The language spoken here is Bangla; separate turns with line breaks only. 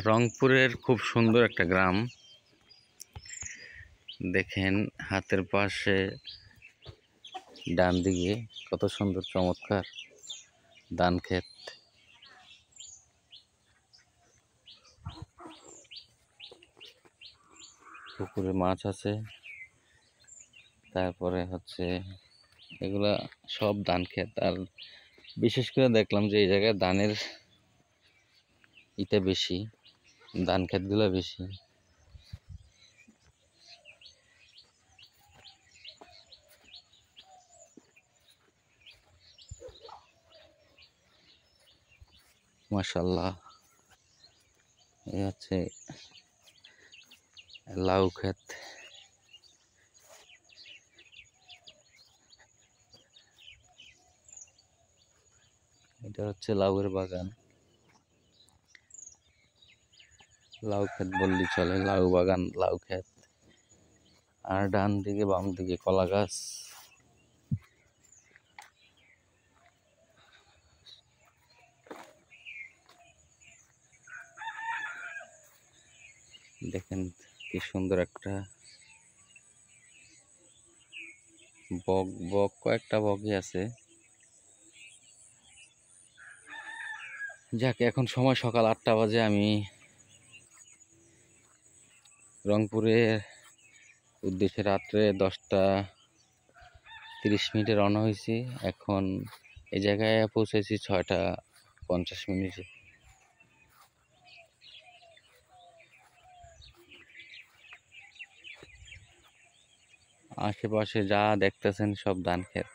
রংপুরের খুব সুন্দর একটা গ্রাম। দেখেন হাতের পাশে ডান দিকে কত সুন্দর চমৎকার ধান ক্ষেত। পুকুরে মাছ আছে, তারপরে হচ্ছে এগুলা সব ধান ক্ষেত। আর বিশেষ করে দেখলাম যে এই জায়গায় ধানের বেশি, ধান ক্ষেতগুলো বেশি। মাশাআল্লাহ, এই হচ্ছে লাউ ক্ষেত। এটা হচ্ছে লাউয়ের বাগান, লাউ ক্ষেত বললেই চলে, লাউ বাগান, লাউ ক্ষেত। আর ডান দিকে বাম দিকে কলা গাছ। দেখেন কি সুন্দর একটা বক, কয়েকটা বকই আছে। যাক, এখন সময় সকাল 8টা বাজে। আমি রংপুরের উদ্দেশ্যে রাত্রে 10টা 30 মিনিটে রওনা হয়েছি। এখন এই জায়গায় পৌঁছেছি 6টা 50 মিনিটে। আশেপাশে যা দেখতেছেন সব ধান ক্ষেত।